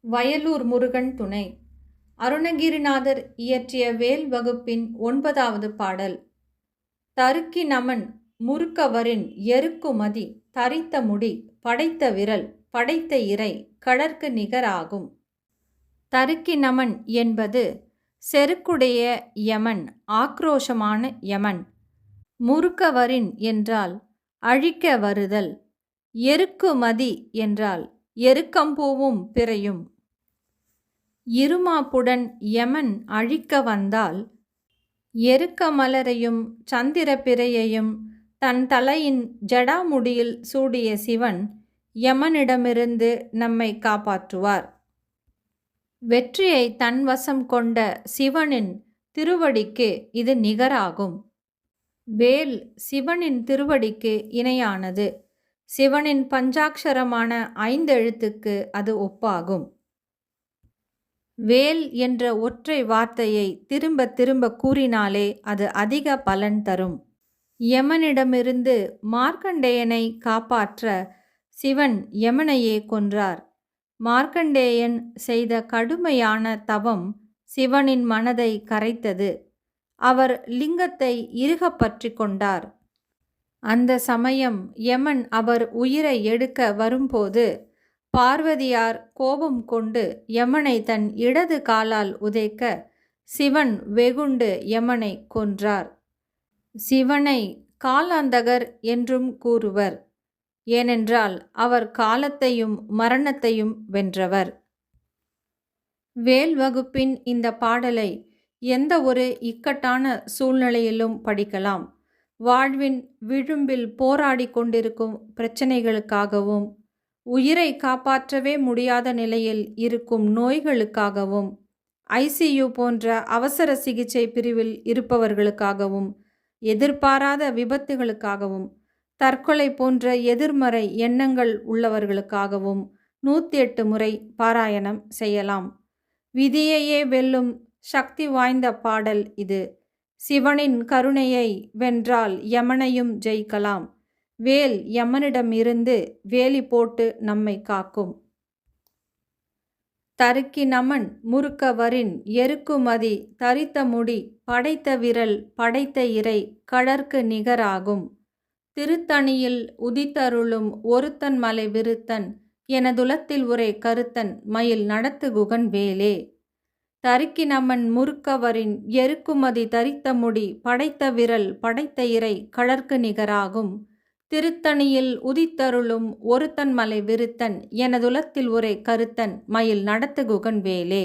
வயலூர் முருகன் துணை. அருணகிரிநாதர் இயற்றிய வேல் வகுப்பின் 9வது பாடல். தருக்கி நமன் முறுக்கவரின் எருக்குமதி தரித்த முடி படைத்த விரல் படைத்த இறை கடற்கு நிகராகும். தருக்கி நமன் என்பது செருக்குடைய யமன், ஆக்ரோஷமான யமன். முறுக்கவரின் என்றால் அழிக்க வருதல். எருக்குமதி என்றால் எருக்கம்பூவும் பிறையும். இருமாப்புடன் யமன் அழிக்க வந்தால் எருக்க மலரையும் சந்திர பிறையையும் தன் தலையின் ஜடாமுடியில் சூடிய சிவன் யமனிடமிருந்து நம்மை காப்பாற்றுவார். வெற்றியை தன்வசம் கொண்ட சிவனின் திருவடிக்கு இது நிகராகும். வேல் சிவனின் திருவடிக்கு இணையானது. சிவனின் பஞ்சாட்சரமான 5 எழுத்துக்கு அது ஒப்பாகும். வேல் என்ற ஒற்றை வார்த்தையை திரும்ப திரும்ப கூறினாலே அது அதிக பலன் தரும். யமனிடமிருந்து மார்க்கண்டேயனை காப்பாற்ற சிவன் யமனையே கொன்றார். மார்க்கண்டேயன் செய்த கடுமையான தவம் சிவனின் மனதை கரைத்தது. அவர் லிங்கத்தை இறுகப் பற்றி கொண்டார். அந்த சமயம் யமன் அவர் உயிரை எடுக்க வரும்போது பார்வதியார் கோபம் கொண்டு யமனை தன் இடது காலால் உதைக்க சிவன் வெகுண்டு யமனை கொன்றார். சிவனை காலாந்தகர் என்றும் கூறுவர். ஏனென்றால் அவர் காலத்தையும் மரணத்தையும் வென்றவர். வேல் வகுப்பின் இந்த பாடலை எந்த ஒரு இக்கட்டான சூழ்நிலையிலும் படிக்கலாம். வாழ்வின் விளிம்பில் போராடி கொண்டிருக்கும் பிரச்சனைகளுக்காகவும், உயிரை காப்பாற்றவே முடியாத நிலையில் இருக்கும் நோய்களுக்காகவும், ஐசியு போன்ற அவசர சிகிச்சை பிரிவில் இருப்பவர்களுக்காகவும், எதிர்பாராத விபத்துகளுக்காகவும், தற்கொலை போன்ற எதிர்மறை எண்ணங்கள் உள்ளவர்களுக்காகவும் 108 முறை பாராயணம் செய்யலாம். விதியையே வெல்லும் சக்தி வாய்ந்த பாடல் இது. சிவனின் கருணையை வென்றால் யமனையும் ஜெயிக்கலாம். வேல் யமனிடம் இருந்து வேலி போட்டு நம்மை காக்கும். தருக்கி நமன் முறுக்கவரின் எருக்குமதி தரித்த முடி படைத்த விரல் படைத்த இறை கடற்கு நிகராகும். திருத்தணியில் உதித்தருளும் ஒருத்தன் மலை விருத்தன் எனதுலத்தில் உரை கருத்தன் மயில் நடத்துகுகன் வேலே. தருக்கி நமன் முறுக்கவரின் எருக்குமதி தரித்த முடி படைத்த விரல் படைத்த இறை கடற்கு நிகராகும். திருத்தணியில் உதித்தருளும் ஒருத்தன் மலை விருத்தன் எனதுலத்தில் உரை கருத்தன் மயில் நடத்துகுகன் வேலே.